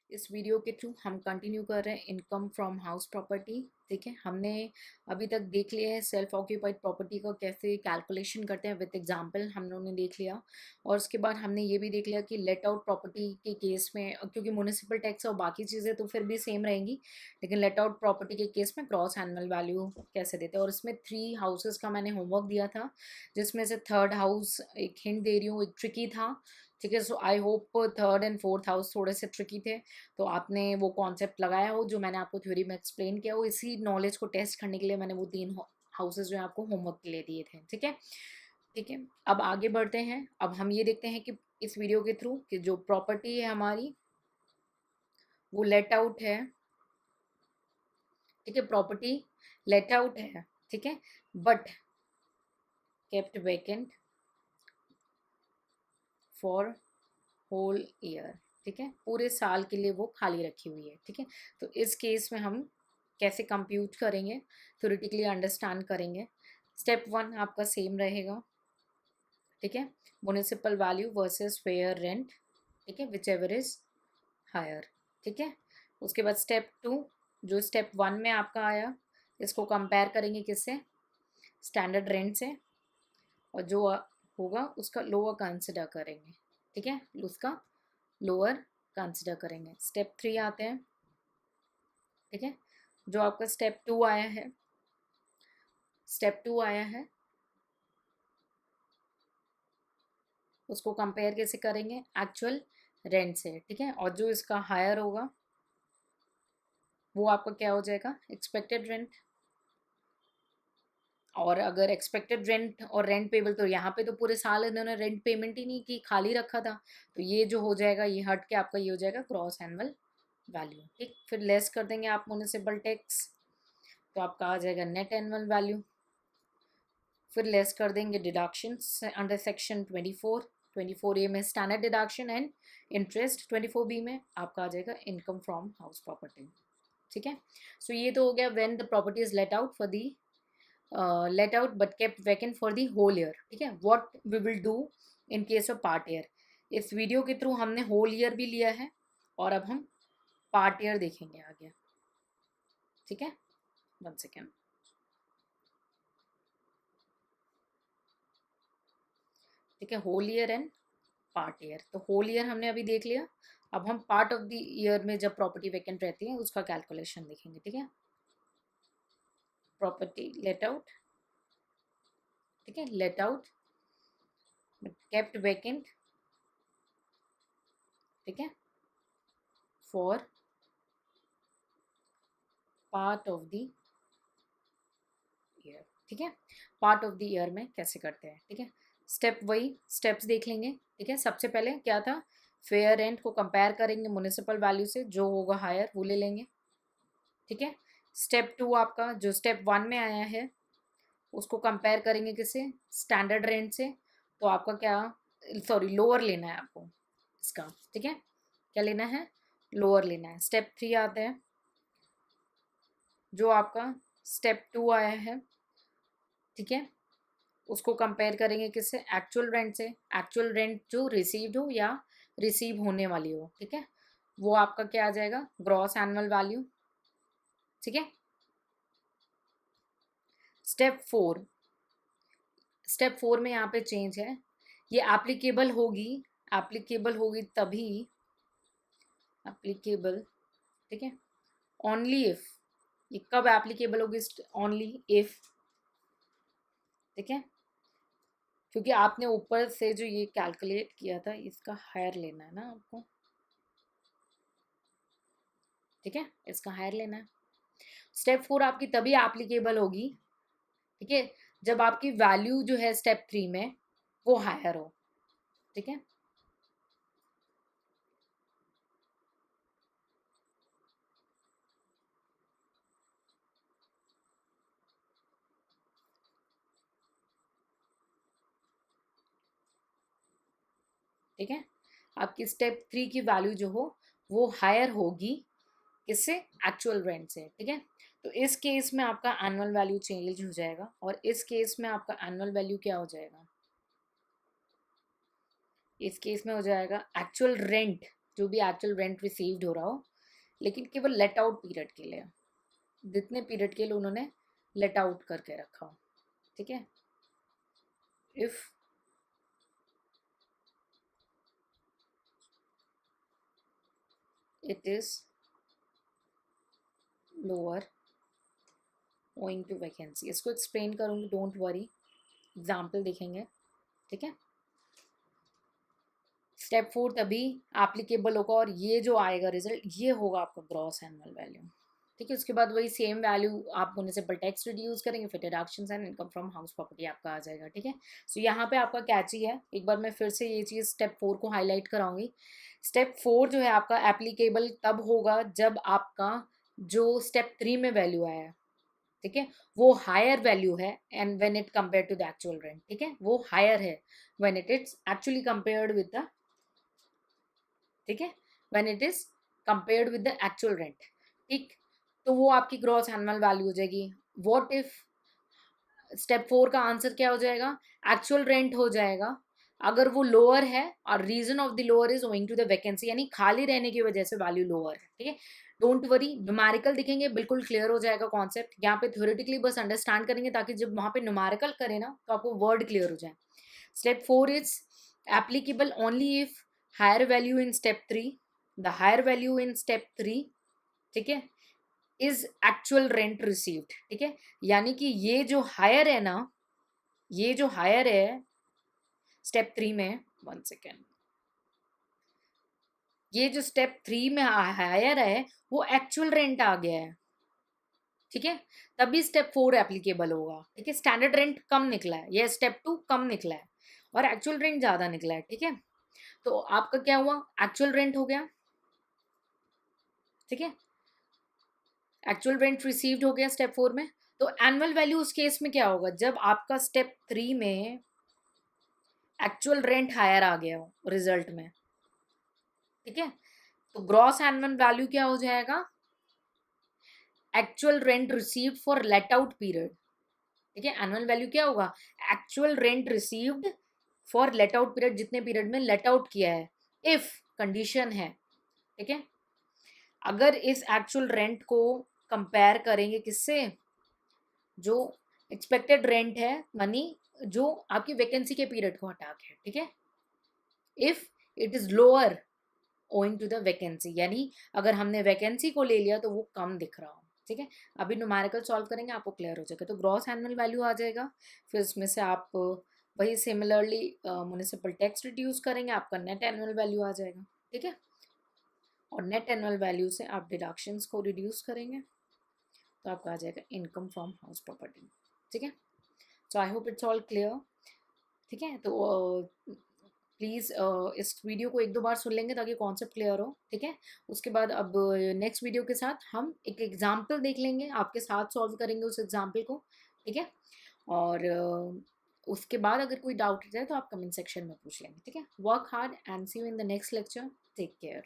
इस वीडियो के थ्रू हम कंटिन्यू कर रहे हैं इनकम फ्रॉम हाउस प्रॉपर्टी। ठीक है, हमने अभी तक देख लिया है सेल्फ ऑक्यूपाइड प्रॉपर्टी का कैसे कैलकुलेशन करते हैं, विद एग्जांपल हम लोगों ने देख लिया। और उसके बाद हमने ये भी देख लिया कि लेट आउट प्रॉपर्टी के केस में, क्योंकि म्यूनिसिपल टैक्स और बाकी चीज़ें तो फिर भी सेम रहेंगी, लेकिन लेट आउट प्रॉपर्टी के केस में क्रॉस एनुअल वैल्यू कैसे देते हैं। और इसमें 3 हाउसेस का मैंने होमवर्क दिया था, जिसमें से थर्ड हाउस, एक हिंट दे रही हूँ, एक ट्रिकी था। ठीक है, so I hope third and fourth house थोड़े से ट्रिकी थे, तो आपने वो कॉन्सेप्ट लगाया हो जो मैंने आपको थ्योरी में एक्सप्लेन किया हो। इसी नॉलेज को टेस्ट करने के लिए मैंने वो 3 हाउसेज जो है आपको होमवर्क के लिए दिए थे। ठीक है, ठीक है, अब आगे बढ़ते हैं। अब हम ये देखते हैं कि इस वीडियो के थ्रू कि जो प्रॉपर्टी है हमारी वो लेट आउट है। ठीक है, प्रॉपर्टी लेट आउट है, ठीक है, but kept vacant for whole year. ठीक है, पूरे साल के लिए वो खाली रखी हुई है। ठीक है, तो इस केस में हम कैसे कंप्यूट करेंगे, थ्योरेटिकली अंडरस्टैंड करेंगे। स्टेप 1 आपका सेम रहेगा। ठीक है, municipal value versus fair rent. ठीक है, विच एवर इज हायर। ठीक है, उसके बाद स्टेप 2, जो स्टेप 1 में आपका आया, इसको कंपेयर करेंगे किससे, स्टैंडर्ड रेंट से, और जो होगा उसका लोअर कंसिडर करेंगे। ठीक है, उसका लोअर कंसिडर करेंगे। स्टेप 3 आते हैं। ठीक है, जो आपका स्टेप 2 आया है, स्टेप 2 आया है, उसको कंपेयर कैसे करेंगे, एक्चुअल रेंट से। ठीक है, और जो इसका हायर होगा वो आपका क्या हो जाएगा, एक्सपेक्टेड रेंट। और अगर एक्सपेक्टेड रेंट और रेंट पेबल, तो यहाँ पे तो पूरे साल इन्होंने रेंट पेमेंट ही नहीं की, खाली रखा था, तो ये जो हो जाएगा, ये हट के आपका ये हो जाएगा क्रॉस एनुअल वैल्यू। ठीक, फिर लेस कर देंगे आप म्युनिसिपल टैक्स, तो आपका आ जाएगा नेट एनुअल वैल्यू। फिर लेस कर देंगे डिडक्शन अंडर सेक्शन 24, 24A में standard deduction and interest, 24B में आपका आ जाएगा इनकम फ्रॉम हाउस प्रॉपर्टी। ठीक है, सो ये तो हो गया when the property is let out for the let out but kept vacant for the whole year. ठीक है, what we will do in case of part year. इस वीडियो के थ्रू हमने होल ईयर भी लिया है, और अब हम पार्ट ईयर देखेंगे आगे। ठीक है, 1 सेकेंड। ठीक है, whole year and part year. तो होल ईयर हमने अभी देख लिया, अब हम पार्ट ऑफ द ईयर में जब प्रॉपर्टी वैकेंट रहती है उसका कैलकुलेशन देखेंगे। ठीक है, प्रॉपर्टी लेट आउट, ठीक है, लेट आउट केप्ट वैकेंट, ठीक है, for part of the year. ठीक है, पार्ट ऑफ द ईयर में कैसे करते हैं। ठीक है, स्टेप वही स्टेप्स देख लेंगे। ठीक है, सबसे पहले क्या था, फेयर रेंट को कंपेयर करेंगे म्युनिसिपल वैल्यू से, जो होगा हायर वो ले लेंगे। ठीक है, स्टेप 2 आपका जो स्टेप 1 में आया है उसको कंपेयर करेंगे किससे, स्टैंडर्ड रेंट से, तो आपका क्या, सॉरी लोअर लेना है आपको इसका। ठीक है, क्या लेना है, लोअर लेना है। स्टेप 3 आते हैं, जो आपका स्टेप 2 आया है, ठीक है, उसको कंपेयर करेंगे किससे, एक्चुअल रेंट से। एक्चुअल रेंट जो रिसीव्ड हो या रिसीव होने वाली हो। ठीक है, वो आपका क्या आ जाएगा, ग्रॉस एनुअल वैल्यू। ठीक है, स्टेप 4, स्टेप 4 में यहाँ पे चेंज है, ये एप्लीकेबल होगी, एप्लीकेबल होगी तभी, एप्लीकेबल, ठीक है, ओनली इफ, ये कब एप्लीकेबल होगी, ओनली इफ। ठीक है, क्योंकि आपने ऊपर से जो ये कैलकुलेट किया था इसका हायर लेना है ना आपको। ठीक है, इसका हायर लेना है। स्टेप 4 आपकी तभी एप्लीकेबल होगी, ठीक है, जब आपकी वैल्यू जो है स्टेप 3 में वो हायर हो। ठीक है, ठीक है, आपकी स्टेप 3 की वैल्यू जो हो वो हायर होगी, किससे, एक्चुअल रेंट से। ठीक है, तो इस केस में आपका एनुअल वैल्यू चेंज हो जाएगा, और इस केस में आपका एनुअल वैल्यू क्या हो जाएगा, इस केस में हो जाएगा एक्चुअल रेंट जो भी एक्चुअल रेंट रिसीव्ड हो रहा हो, लेकिन केवल लेट आउट पीरियड के लिए, जितने पीरियड के लिए उन्होंने लेट आउट करके रखा हो, ठीक है। If it is lower owing to vacancy, इसको एक्सप्लेन करूँगी, डोंट वरी, एग्जाम्पल देखेंगे, ठीक है। स्टेप 4 तभी एप्लीकेबल होगा और ये जो आएगा रिजल्ट, ये होगा आपका ग्रॉस एनुअल वैल्यू, ठीक है। उसके बाद वही सेम वैल्यू आप म्युनिसिपल टैक्स रिड्यूस करेंगे, फिर deductions and income from house property आपका आ जाएगा, ठीक है। सो यहाँ पे आपका कैची है, एक बार मैं फिर से ये चीज़ स्टेप 4 को हाईलाइट कराऊंगी। स्टेप 4 जो है आपका एप्लीकेबल तब होगा जब आपका जो स्टेप 3 में वैल्यू आया है, ठीक है, वो हायर वैल्यू है, and when it compare to the actual rent, ठीक है, वो हायर है when it is actually compared with the, ठीक है, when it is compared with the actual rent, ठीक। तो वो आपकी ग्रॉस एनुअल वैल्यू हो जाएगी। व्हाट इफ स्टेप 4 का आंसर क्या हो जाएगा, एक्चुअल रेंट हो जाएगा, अगर वो लोअर है और reason of the lower is owing to the vacancy, यानी खाली रहने की वजह से वैल्यू लोअर है, ठीक है। डोंट वरी, न्यूमेरिकल दिखेंगे बिल्कुल क्लियर हो जाएगा कॉन्सेप्ट, यहाँ पे थ्योरेटिकली बस अंडरस्टैंड करेंगे ताकि जब वहां पे न्यूमेरिकल करें ना तो आपको वर्ड क्लियर हो जाए। Step 4 is applicable only if higher value in step 3, the higher value in step 3, ठीक है, इज एक्चुअल रेंट रिसीव्ड, ठीक है। यानी कि ये जो हायर है ना, ये जो हायर है स्टेप 3 में, 1 सेकेंड, ये जो स्टेप 3 में हायर है वो एक्चुअल रेंट आ गया है, ठीक है, तभी स्टेप 4 एप्लीकेबल होगा, ठीक है। स्टैंडर्ड रेंट कम निकला है, ये स्टेप 2 कम निकला है और एक्चुअल रेंट ज्यादा निकला है, ठीक है। तो आपका क्या हुआ, एक्चुअल रेंट हो गया, ठीक है, एक्चुअल रेंट रिसीव्ड हो गया स्टेप 4 में। तो एनुअल वैल्यू उस केस में क्या होगा, जब आपका स्टेप 3 में एक्चुअल रेंट हायर आ गया हो रिजल्ट में, ठीक है, तो ग्रॉस एनुअल वैल्यू क्या हो जाएगा, actual rent received for let out period, ठीक है। एनुअल वैल्यू क्या होगा, actual rent received for let out period, जितने पीरियड में लेट आउट किया है, इफ कंडीशन है, ठीक है। अगर इस एक्चुअल रेंट को कंपेयर करेंगे किससे, जो एक्सपेक्टेड रेंट है मनी, जो आपकी वैकेंसी के पीरियड को हटा के, ठीक है, if it is lower owing to the vacancy, यानी अगर हमने वैकेंसी को ले लिया तो वो कम दिख रहा हो, ठीक है। अभी न्यूमेरिकल सॉल्व करेंगे, आपको क्लियर हो जाएगा। तो ग्रॉस एनुअल वैल्यू आ जाएगा, फिर उसमें से आप वही सिमिलरली म्युनिसिपल टैक्स रिड्यूस करेंगे, आपका नेट एनुअल वैल्यू आ जाएगा, ठीक है। और नेट एनुअल वैल्यू से आप डिडक्शंस को रिड्यूस करेंगे तो आपका आ जाएगा इनकम फ्रॉम हाउस प्रॉपर्टी, ठीक है। So I hope it's all clear, ठीक है। तो प्लीज़ इस वीडियो को 1-2 बार सुन लेंगे ताकि कॉन्सेप्ट क्लियर हो, ठीक है। उसके बाद अब नेक्स्ट वीडियो के साथ हम एक एग्जाम्पल देख लेंगे, आपके साथ सॉल्व करेंगे उस एग्जाम्पल को, ठीक है। और उसके बाद अगर कोई डाउट है तो आप कमेंट सेक्शन में पूछ लेंगे, ठीक है। Work hard and see you in the next lecture, take care.